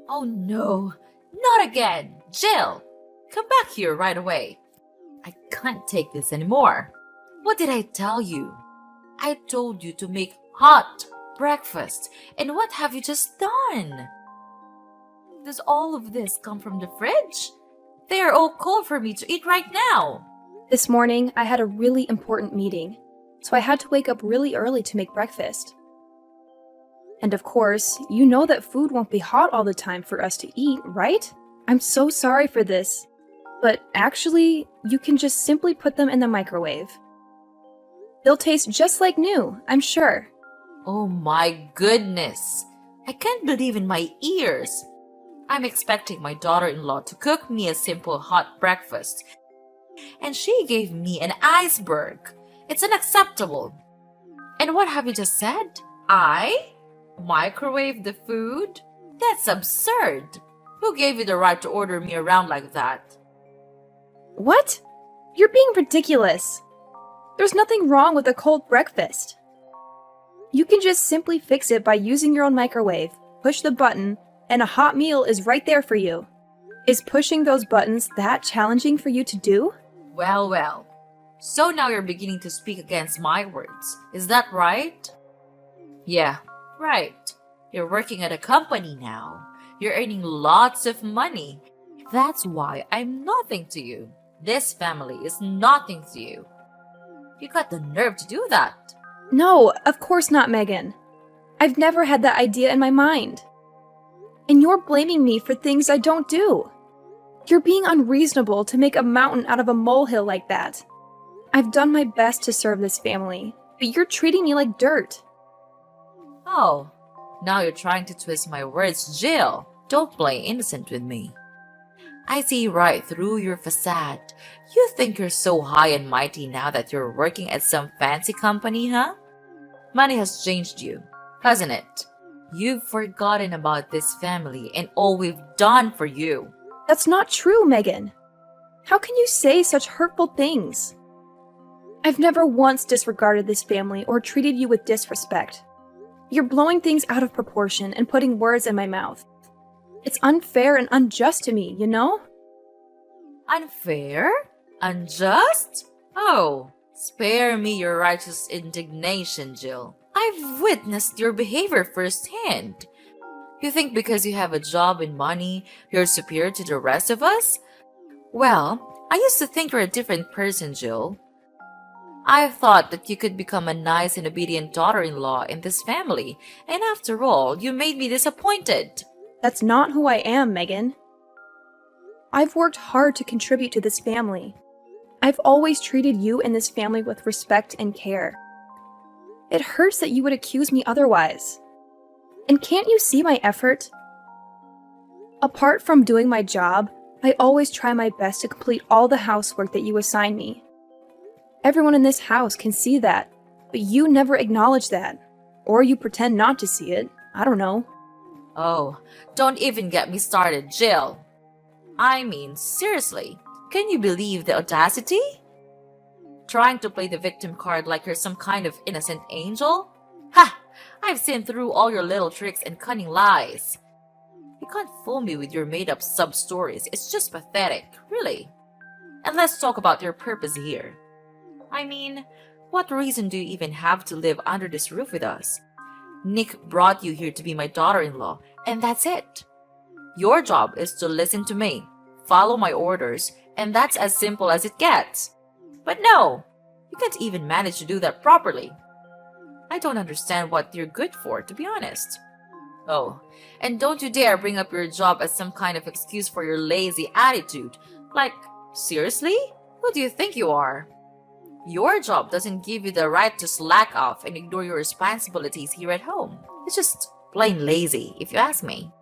Oh no, not again! Jill! Come back here right away. I can't take this anymore. What did I tell you? I told you to make hot breakfast, and what have you just done? Does all of this come from the fridge? They are all cold for me to eat right now. This morning, I had a really important meeting, so I had to wake up really early to make breakfast. And of course, you know that food won't be hot all the time for us to eat, right? I'm so sorry for this. But actually, you can just simply put them in the microwave. They'll taste just like new, I'm sure. Oh my goodness! I can't believe in my ears. I'm expecting my daughter-in-law to cook me a simple hot breakfast, and she gave me an iceberg. It's unacceptable. And what have you just said? I microwave the food? That's absurd. Who gave you the right to order me around like that? What? You're being ridiculous. There's nothing wrong with a cold breakfast. You can just simply fix it by using your own microwave, push the button, and a hot meal is right there for you. Is pushing those buttons that challenging for you to do? Well, well. So now you're beginning to speak against my words. Is that right? Yeah, right. You're working at a company now. You're earning lots of money. That's why I'm nothing to you. This family is nothing to you. You got the nerve to do that. No, of course not, Megan. I've never had that idea in my mind. And you're blaming me for things I don't do. You're being unreasonable to make a mountain out of a molehill like that. I've done my best to serve this family, but you're treating me like dirt. Oh, now you're trying to twist my words, Jill. Don't play innocent with me. I see right through your facade. You think you're so high and mighty now that you're working at some fancy company, huh? Money has changed you, hasn't it? You've forgotten about this family and all we've done for you. That's not true, Megan. How can you say such hurtful things? I've never once disregarded this family or treated you with disrespect. You're blowing things out of proportion and putting words in my mouth. It's unfair and unjust to me, you know? Unfair? Unjust? Oh, spare me your righteous indignation, Jill. I've witnessed your behavior firsthand. You think because you have a job and money, you're superior to the rest of us? Well, I used to think you're a different person, Jill. I thought that you could become a nice and obedient daughter-in-law in this family, and after all, you made me disappointed. That's not who I am, Megan. I've worked hard to contribute to this family. I've always treated you and this family with respect and care. It hurts that you would accuse me otherwise. And can't you see my effort? Apart from doing my job, I always try my best to complete all the housework that you assign me. Everyone in this house can see that, but you never acknowledge that. Or you pretend not to see it. I don't know. Oh, don't even get me started, Jill. I mean, seriously, can you believe the audacity? Trying to play the victim card like you're some kind of innocent angel? Ha! I've seen through all your little tricks and cunning lies. You can't fool me with your made-up sub-stories. It's just pathetic, really. And let's talk about your purpose here. I mean, what reason do you even have to live under this roof with us? Nick brought you here to be my daughter-in-law, and that's it. Your job is to listen to me, follow my orders, and that's as simple as it gets. But no, you can't even manage to do that properly. I don't understand what you're good for, to be honest. Oh, and don't you dare bring up your job as some kind of excuse for your lazy attitude. Like, seriously? Who do you think you are? Your job doesn't give you the right to slack off and ignore your responsibilities here at home. It's just plain lazy, if you ask me.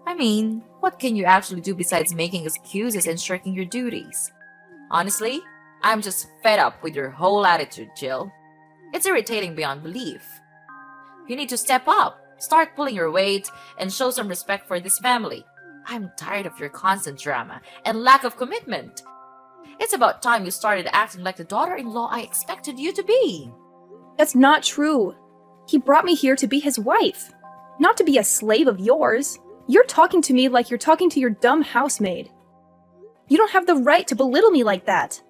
I mean, what can you actually do besides making excuses and shirking your duties? Honestly, I'm just fed up with your whole attitude, Jill. It's irritating beyond belief. You need to step up, start pulling your weight, and show some respect for this family. I'm tired of your constant drama and lack of commitment. It's about time you started acting like the daughter-in-law I expected you to be. That's not true. He brought me here to be his wife, not to be a slave of yours. You're talking to me like you're talking to your dumb housemaid. You don't have the right to belittle me like that.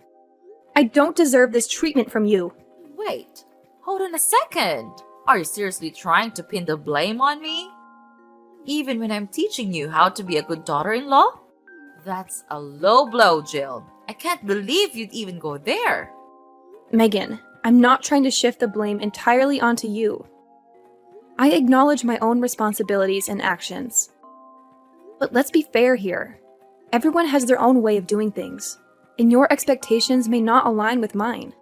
I don't deserve this treatment from you. Wait, hold on a second. Are you seriously trying to pin the blame on me? Even when I'm teaching you how to be a good daughter-in-law? That's a low blow, Jill. I can't believe you'd even go there. Megan, I'm not trying to shift the blame entirely onto you. I acknowledge my own responsibilities and actions. But let's be fair here. Everyone has their own way of doing things, and your expectations may not align with mine.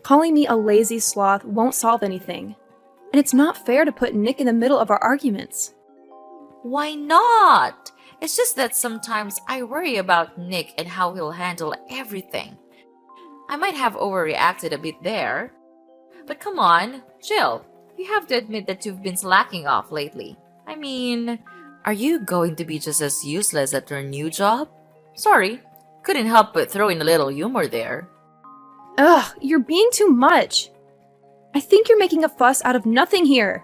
Calling me a lazy sloth won't solve anything, and it's not fair to put Nick in the middle of our arguments. Why not? It's just that sometimes I worry about Nick and how he'll handle everything. I might have overreacted a bit there. But come on, Jill, you have to admit that you've been slacking off lately. I mean, are you going to be just as useless at your new job? Sorry, couldn't help but throw in a little humor there. Ugh, you're being too much. I think you're making a fuss out of nothing here.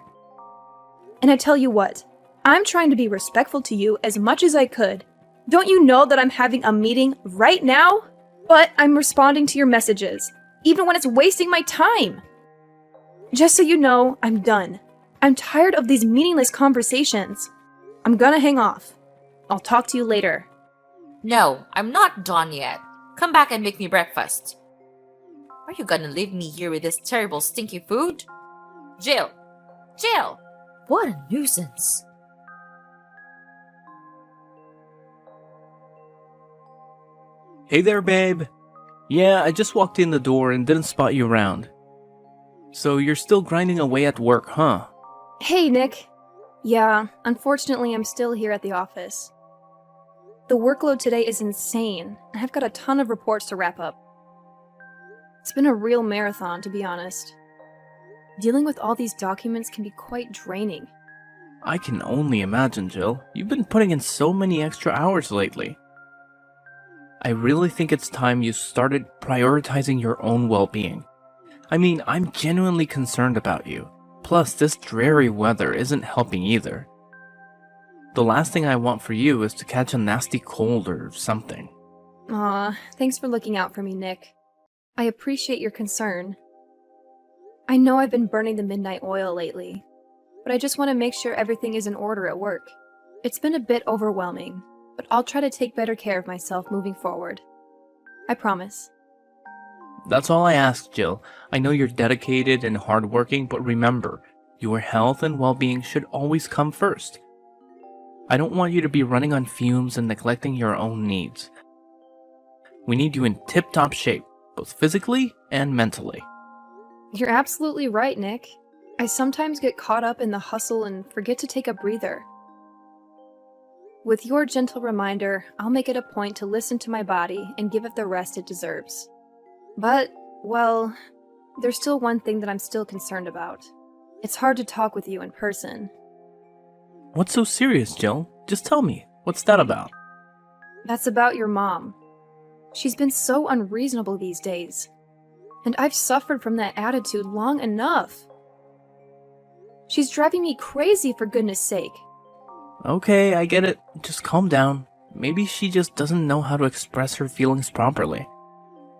And I tell you what, I'm trying to be respectful to you as much as I could. Don't you know that I'm having a meeting right now? But I'm responding to your messages, even when it's wasting my time. Just so you know, I'm done. I'm tired of these meaningless conversations. I'm gonna hang off. I'll talk to you later. No, I'm not done yet. Come back and make me breakfast. Are you gonna leave me here with this terrible stinky food? Jill! Jill! What a nuisance. Hey there, babe. Yeah, I just walked in the door and didn't spot you around. So you're still grinding away at work, huh? Hey, Nick. Yeah, unfortunately, I'm still here at the office. The workload today is insane, and I've got a ton of reports to wrap up. It's been a real marathon, to be honest. Dealing with all these documents can be quite draining. I can only imagine, Jill. You've been putting in so many extra hours lately. I really think it's time you started prioritizing your own well-being. I mean, I'm genuinely concerned about you. Plus, this dreary weather isn't helping either. The last thing I want for you is to catch a nasty cold or something. Aw, thanks for looking out for me, Nick. I appreciate your concern. I know I've been burning the midnight oil lately, but I just want to make sure everything is in order at work. It's been a bit overwhelming, but I'll try to take better care of myself moving forward. I promise. That's all I ask, Jill. I know you're dedicated and hardworking, but remember, your health and well-being should always come first. I don't want you to be running on fumes and neglecting your own needs. We need you in tip-top shape, both physically and mentally. You're absolutely right, Nick. I sometimes get caught up in the hustle and forget to take a breather. With your gentle reminder, I'll make it a point to listen to my body and give it the rest it deserves. But, well, there's still one thing that I'm still concerned about. It's hard to talk with you in person. What's so serious, Jill? Just tell me. What's that about? That's about your mom. She's been so unreasonable these days. And I've suffered from that attitude long enough. She's driving me crazy, for goodness sake. Okay, I get it. Just calm down. Maybe she just doesn't know how to express her feelings properly.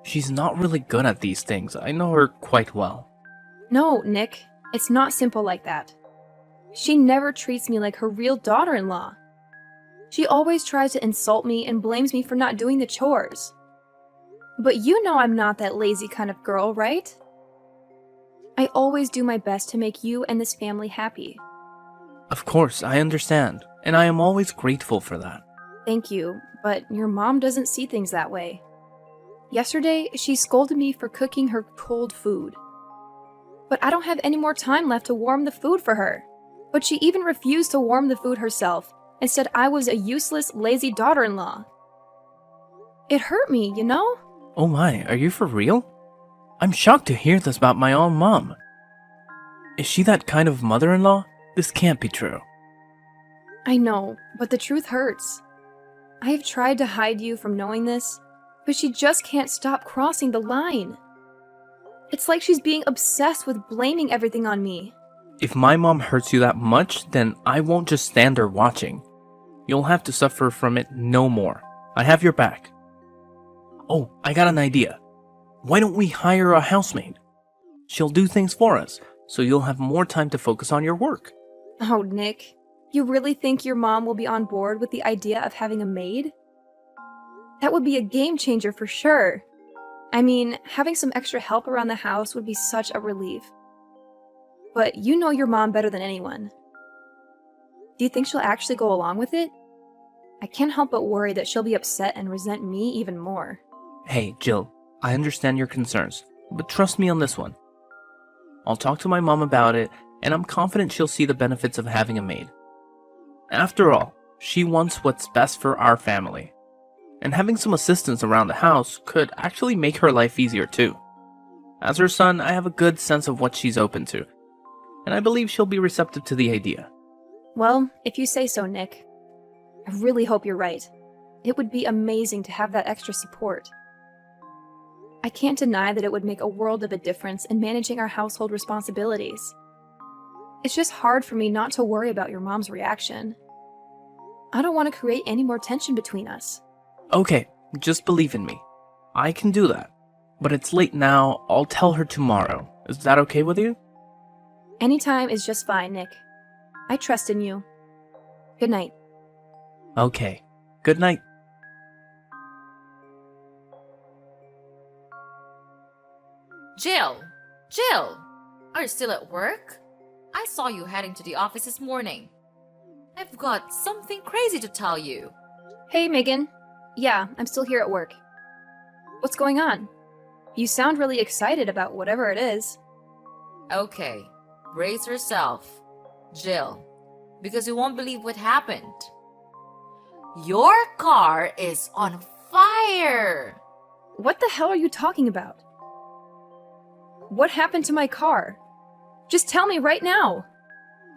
She's not really good at these things. I know her quite well. No, Nick. It's not simple like that. She never treats me like her real daughter-in-law. She always tries to insult me and blames me for not doing the chores. But you know I'm not that lazy kind of girl, right? I always do my best to make you and this family happy. Of course, I understand, and I am always grateful for that. Thank you, but your mom doesn't see things that way. Yesterday, she scolded me for cooking her cold food. But I don't have any more time left to warm the food for her. But she even refused to warm the food herself and said I was a useless, lazy daughter-in-law. It hurt me, you know? Oh my, are you for real? I'm shocked to hear this about my own mom. Is she that kind of mother-in-law? This can't be true. I know, but the truth hurts. I have tried to hide you from knowing this, but she just can't stop crossing the line. It's like she's being obsessed with blaming everything on me. If my mom hurts you that much, then I won't just stand there watching. You'll have to suffer from it no more. I have your back. Oh, I got an idea. Why don't we hire a housemaid? She'll do things for us, so you'll have more time to focus on your work. Oh, Nick, you really think your mom will be on board with the idea of having a maid? That would be a game changer for sure. I mean, having some extra help around the house would be such a relief. But you know your mom better than anyone. Do you think she'll actually go along with it? I can't help but worry that she'll be upset and resent me even more. Hey, Jill, I understand your concerns, but trust me on this one. I'll talk to my mom about it, and I'm confident she'll see the benefits of having a maid. After all, she wants what's best for our family. And having some assistance around the house could actually make her life easier too. As her son, I have a good sense of what she's open to, and I believe she'll be receptive to the idea. Well, if you say so, Nick. I really hope you're right. It would be amazing to have that extra support. I can't deny that it would make a world of a difference in managing our household responsibilities. It's just hard for me not to worry about your mom's reaction. I don't want to create any more tension between us. Okay, just believe in me. I can do that. But it's late now, I'll tell her tomorrow. Is that okay with you? Anytime is just fine, Nick. I trust in you. Good night. Okay, good night. Jill! Jill! Are you still at work? I saw you heading to the office this morning. I've got something crazy to tell you. Hey, Megan. Yeah, I'm still here at work. What's going on? You sound really excited about whatever it is. Okay, brace yourself, Jill, because you won't believe what happened. Your car is on fire! What the hell are you talking about? What happened to my car? Just tell me right now.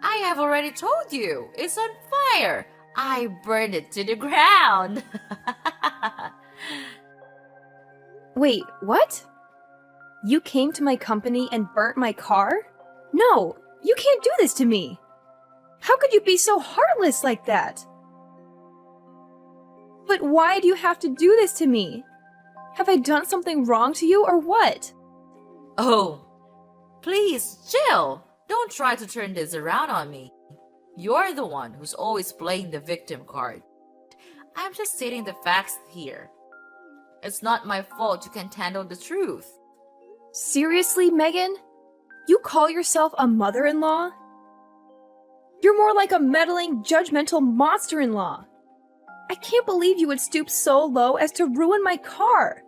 I have already told you, it's on fire. I burned it to the ground. Wait, what? You came to my company and burnt my car? No, you can't do this to me. How could you be so heartless like that? But why do you have to do this to me? Have I done something wrong to you or what? Oh, please, Jill, don't try to turn this around on me. You're the one who's always playing the victim card. I'm just stating the facts here. It's not my fault you can't handle the truth. Seriously, Megan? You call yourself a mother-in-law? You're more like a meddling, judgmental monster-in-law. I can't believe you would stoop so low as to ruin my car.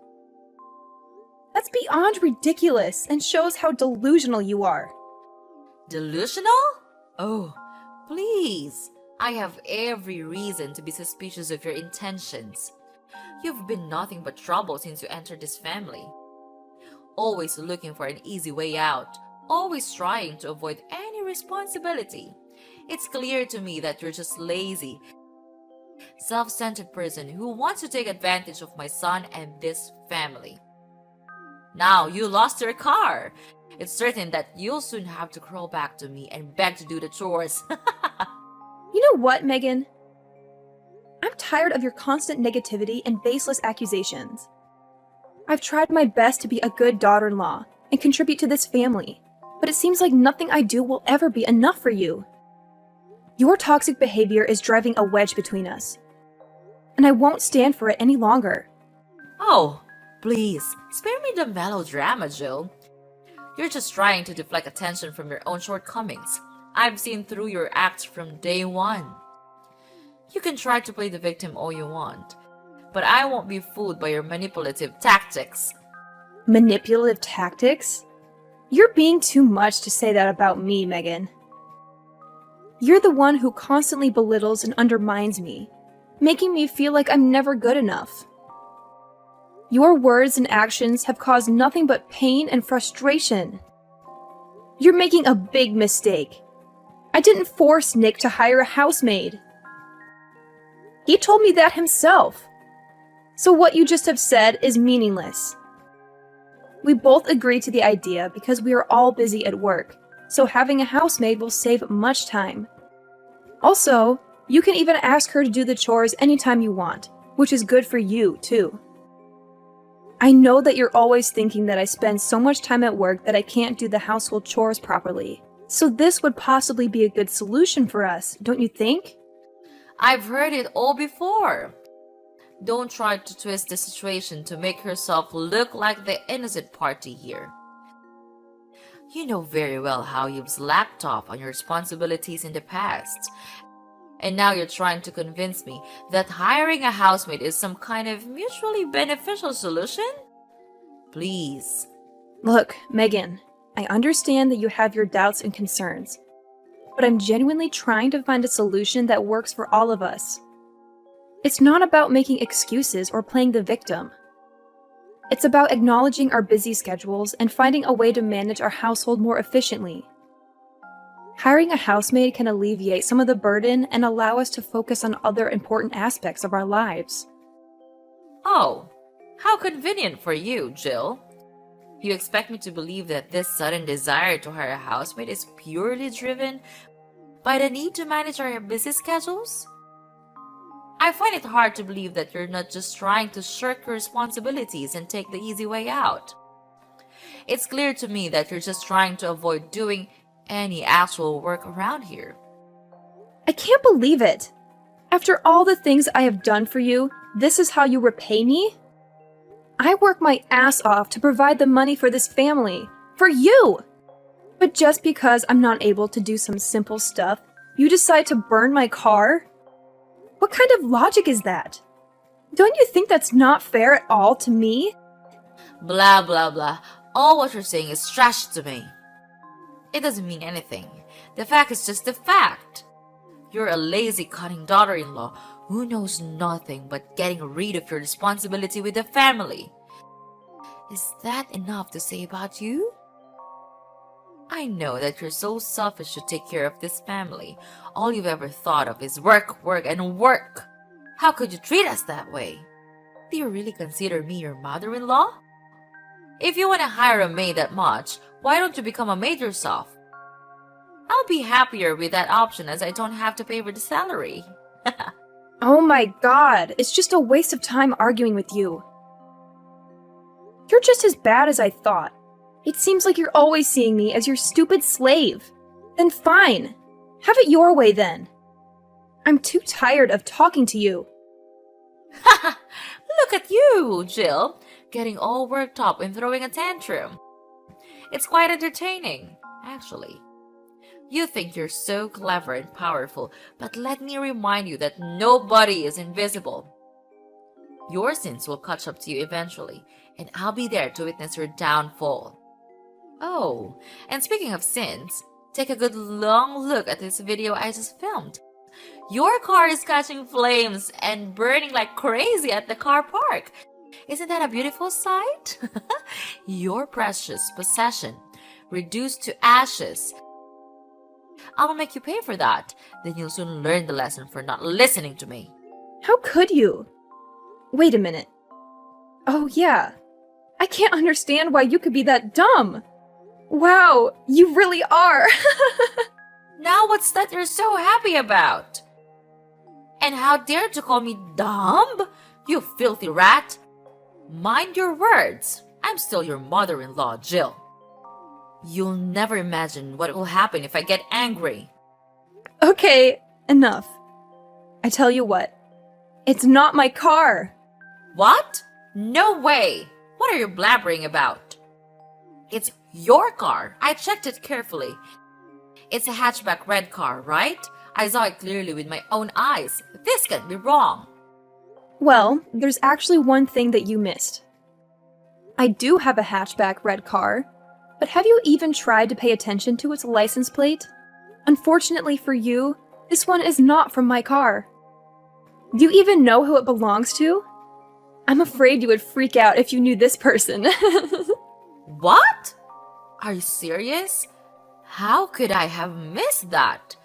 That's beyond ridiculous and shows how delusional you are. Delusional? Oh, please. I have every reason to be suspicious of your intentions. You've been nothing but trouble since you entered this family. Always looking for an easy way out. Always trying to avoid any responsibility. It's clear to me that you're just lazy, self-centered person who wants to take advantage of my son and this family. Now you lost your car. It's certain that you'll soon have to crawl back to me and beg to do the chores. You know what, Megan? I'm tired of your constant negativity and baseless accusations. I've tried my best to be a good daughter-in-law and contribute to this family, but it seems like nothing I do will ever be enough for you. Your toxic behavior is driving a wedge between us, and I won't stand for it any longer. Oh, please, spare me the melodrama, Jill. You're just trying to deflect attention from your own shortcomings. I've seen through your acts from day one. You can try to play the victim all you want, but I won't be fooled by your manipulative tactics. Manipulative tactics? You're being too much to say that about me, Megan. You're the one who constantly belittles and undermines me, making me feel like I'm never good enough. Your words and actions have caused nothing but pain and frustration. You're making a big mistake. I didn't force Nick to hire a housemaid. He told me that himself. So what you just have said is meaningless. We both agreed to the idea because we are all busy at work, so having a housemaid will save much time. Also, You can even ask her to do the chores anytime you want, which is good for you, too. I know that you're always thinking that I spend so much time at work that I can't do the household chores properly. So this would possibly be a good solution for us, don't you think? I've heard it all before. Don't try to twist the situation to make yourself look like the innocent party here. You know very well how you've slacked off on your responsibilities in the past. And now you're trying to convince me that hiring a housemaid is some kind of mutually beneficial solution? Please. Look, Megan, I understand that you have your doubts and concerns, but I'm genuinely trying to find a solution that works for all of us. It's not about making excuses or playing the victim. It's about acknowledging our busy schedules and finding a way to manage our household more efficiently. Hiring a housemaid can alleviate some of the burden and allow us to focus on other important aspects of our lives. Oh, how convenient for you, Jill. You expect me to believe that this sudden desire to hire a housemaid is purely driven by the need to manage our busy schedules? I find it hard to believe that you're not just trying to shirk your responsibilities and take the easy way out. It's clear to me that you're just trying to avoid doing any actual work around here. I can't believe it! After all the things I have done for you, this is how you repay me? I work my ass off to provide the money for this family. For you! But just because I'm not able to do some simple stuff, you decide to burn my car? What kind of logic is that? Don't you think that's not fair at all to me? Blah blah blah. All what you're saying is trash to me. It doesn't mean anything. The fact is just the fact. You're a lazy, cunning daughter-in-law who knows nothing but getting rid of your responsibility with the family. Is that enough to say about you? I know that you're so selfish to take care of this family. All you've ever thought of is work, work, and work. How could you treat us that way? Do you really consider me your mother-in-law? If you want to hire a maid that much, why don't you become a maid yourself? I'll be happier with that option as I don't have to pay for the salary. Oh my god, it's just a waste of time arguing with you. You're just as bad as I thought. It seems like you're always seeing me as your stupid slave. Then fine. Have it your way then. I'm too tired of talking to you. Look at you, Jill, getting all worked up and throwing a tantrum. It's quite entertaining, actually. You think you're so clever and powerful, but let me remind you that nobody is invisible. Your sins will catch up to you eventually, and I'll be there to witness your downfall. Oh, and speaking of sins, take a good long look at this video I just filmed. Your car is catching flames and burning like crazy at the car park. Isn't that a beautiful sight? Your precious possession reduced to ashes. I'll make you pay for that. Then you'll soon learn the lesson for not listening to me. How could you? Wait a minute. Oh yeah. I can't understand why you could be that dumb. Wow, you really are. Now what's that you're so happy about? And how dare to call me dumb? You filthy rat. Mind your words. I'm still your mother-in-law, Jill. You'll never imagine what will happen if I get angry. Okay, enough. I tell you what. It's not my car. What? No way. What are you blabbering about? It's your car. I checked it carefully. It's a hatchback red car, right? I saw it clearly with my own eyes. This can't be wrong. Well, there's actually one thing that you missed. I do have a hatchback red car, but have you even tried to pay attention to its license plate? Unfortunately for you, this one is not from my car. Do you even know who it belongs to? I'm afraid you would freak out if you knew this person. What? Are you serious? How could I have missed that?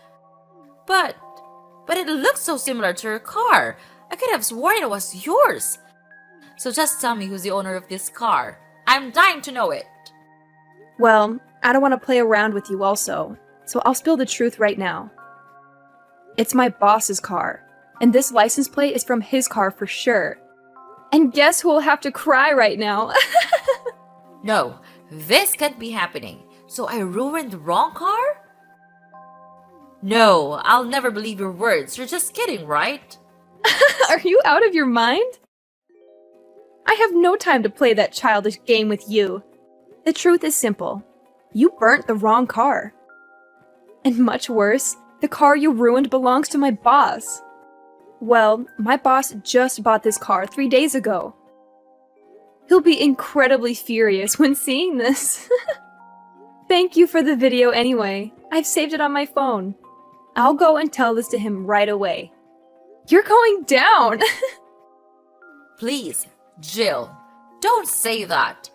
But it looks so similar to your car. I could have sworn it was yours. So just tell me who's the owner of this car. I'm dying to know it. Well, I don't want to play around with you also, so I'll spill the truth right now. It's my boss's car, and this license plate is from his car for sure. And guess who will have to cry right now? No, this can't be happening. So I ruined the wrong car? No, I'll never believe your words. You're just kidding, right? Are you out of your mind? I have no time to play that childish game with you. The truth is simple. You burnt the wrong car. And much worse, the car you ruined belongs to my boss. Well, my boss just bought this car 3 days ago. He'll be incredibly furious when seeing this. Thank you for the video anyway. I've saved it on my phone. I'll go and tell this to him right away. You're going down! Please, Jill, don't say that.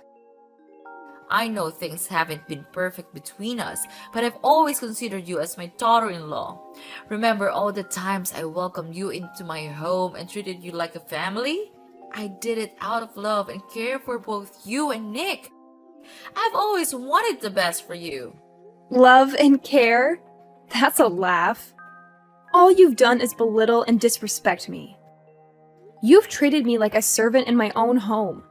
I know things haven't been perfect between us, but I've always considered you as my daughter-in-law. Remember all the times I welcomed you into my home and treated you like a family? I did it out of love and care for both you and Nick. I've always wanted the best for you. Love and care? That's a laugh. All you've done is belittle and disrespect me. You've treated me like a servant in my own home,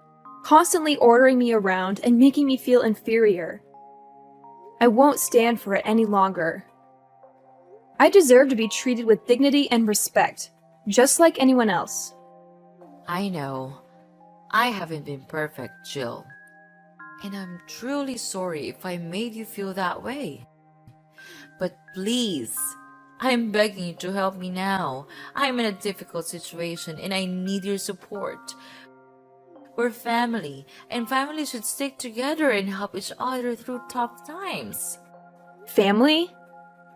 constantly ordering me around and making me feel inferior. I won't stand for it any longer. I deserve to be treated with dignity and respect, just like anyone else. I know. I haven't been perfect, Jill. And I'm truly sorry if I made you feel that way. But please, I'm begging you to help me now. I'm in a difficult situation and I need your support. We're family, and families should stick together and help each other through tough times. Family?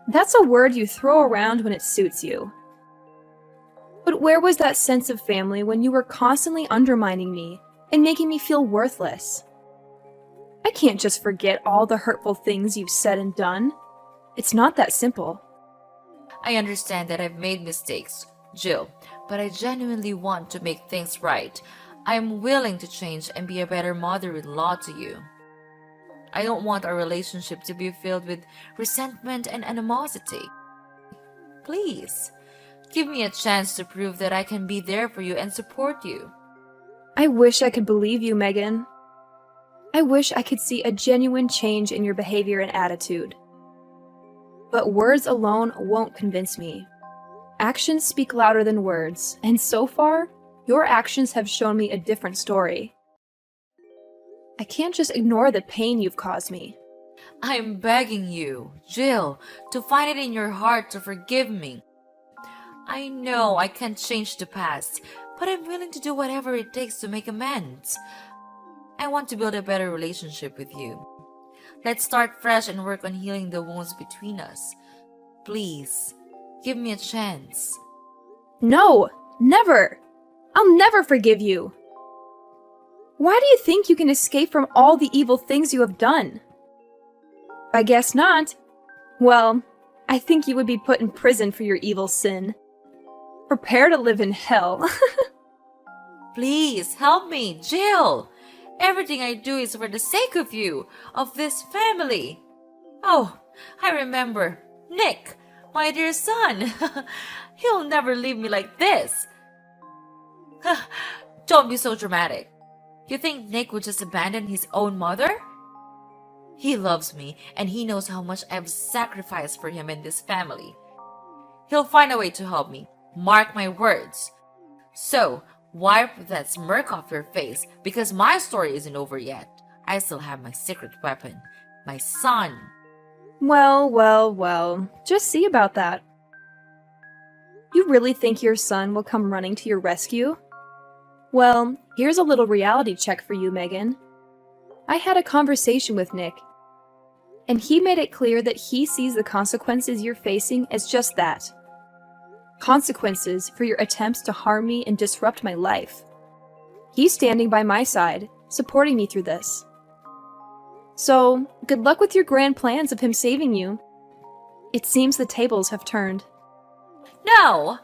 That's a word you throw around when it suits you. But where was that sense of family when you were constantly undermining me and making me feel worthless? I can't just forget all the hurtful things you've said and done. It's not that simple. I understand that I've made mistakes, Jill, but I genuinely want to make things right. I'm willing to change and be a better mother-in-law to you. I don't want our relationship to be filled with resentment and animosity. Please, give me a chance to prove that I can be there for you and support you. I wish I could believe you, Megan. I wish I could see a genuine change in your behavior and attitude. But words alone won't convince me. Actions speak louder than words, and so far, your actions have shown me a different story. I can't just ignore the pain you've caused me. I'm begging you, Jill, to find it in your heart to forgive me. I know I can't change the past, but I'm willing to do whatever it takes to make amends. I want to build a better relationship with you. Let's start fresh and work on healing the wounds between us. Please, give me a chance. No, never! I'll never forgive you! Why do you think you can escape from all the evil things you have done? I guess not. Well, I think you would be put in prison for your evil sin. Prepare to live in hell. Please, help me, Jill! Everything I do is for the sake of you, of this family. Oh, I remember. Nick, my dear son. He'll never leave me like this. Don't be so dramatic. You think Nick would just abandon his own mother? He loves me, and he knows how much I've sacrificed for him and this family. He'll find a way to help me. Mark my words. So, wipe that smirk off your face, because my story isn't over yet. I still have my secret weapon, my son. Well. Just see about that. You really think your son will come running to your rescue? Well, here's a little reality check for you, Megan. I had a conversation with Nick, and he made it clear that he sees the consequences you're facing as just that. Consequences for your attempts to harm me and disrupt my life. He's standing by my side, supporting me through this. So, good luck with your grand plans of him saving you. It seems the tables have turned. No!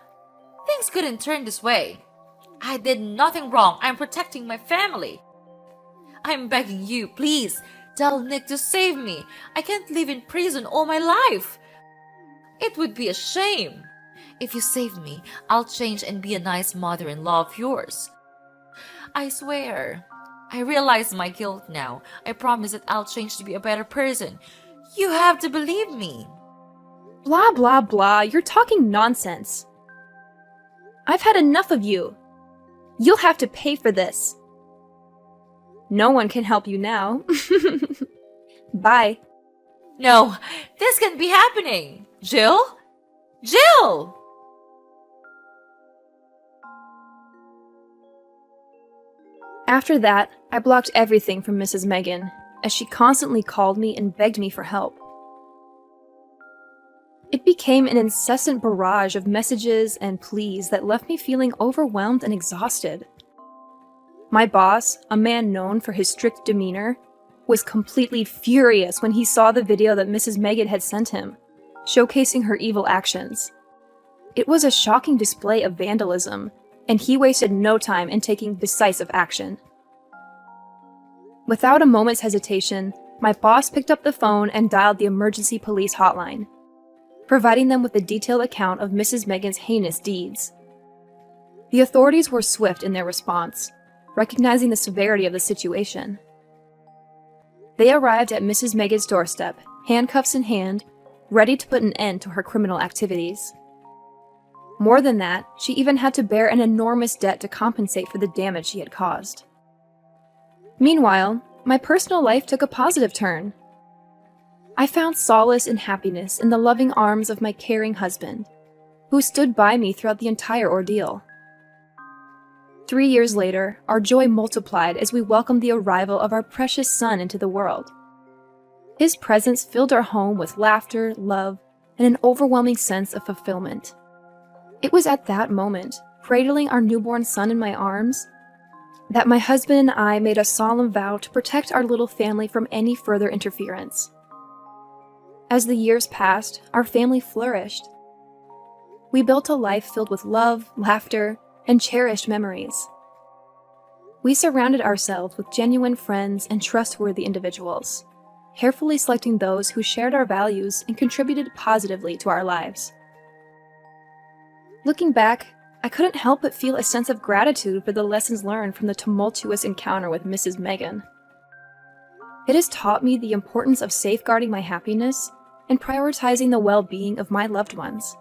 Things couldn't turn this way. I did nothing wrong. I'm protecting my family. I'm begging you, please, tell Nick to save me. I can't live in prison all my life. It would be a shame. If you save me, I'll change and be a nice mother-in-law of yours. I swear. I realize my guilt now. I promise that I'll change to be a better person. You have to believe me. Blah, blah, blah. You're talking nonsense. I've had enough of you. You'll have to pay for this. No one can help you now. Bye. No, this can't be happening. Jill? Jill! After that, I blocked everything from Mrs. Megan, as she constantly called me and begged me for help. It became an incessant barrage of messages and pleas that left me feeling overwhelmed and exhausted. My boss, a man known for his strict demeanor, was completely furious when he saw the video that Mrs. Megan had sent him, showcasing her evil actions. It was a shocking display of vandalism, and he wasted no time in taking decisive action. Without a moment's hesitation, my boss picked up the phone and dialed the emergency police hotline, providing them with a detailed account of Mrs. Megan's heinous deeds. The authorities were swift in their response, recognizing the severity of the situation. They arrived at Mrs. Megan's doorstep, handcuffs in hand, ready to put an end to her criminal activities. More than that, she even had to bear an enormous debt to compensate for the damage she had caused. Meanwhile, my personal life took a positive turn. I found solace and happiness in the loving arms of my caring husband, who stood by me throughout the entire ordeal. 3 years later, our joy multiplied as we welcomed the arrival of our precious son into the world. His presence filled our home with laughter, love, and an overwhelming sense of fulfillment. It was at that moment, cradling our newborn son in my arms, that my husband and I made a solemn vow to protect our little family from any further interference. As the years passed, our family flourished. We built a life filled with love, laughter, and cherished memories. We surrounded ourselves with genuine friends and trustworthy individuals, carefully selecting those who shared our values and contributed positively to our lives. Looking back, I couldn't help but feel a sense of gratitude for the lessons learned from the tumultuous encounter with Mrs. Megan. It has taught me the importance of safeguarding my happiness and prioritizing the well-being of my loved ones.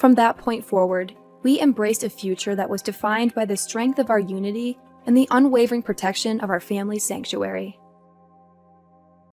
From that point forward, we embraced a future that was defined by the strength of our unity and the unwavering protection of our family sanctuary.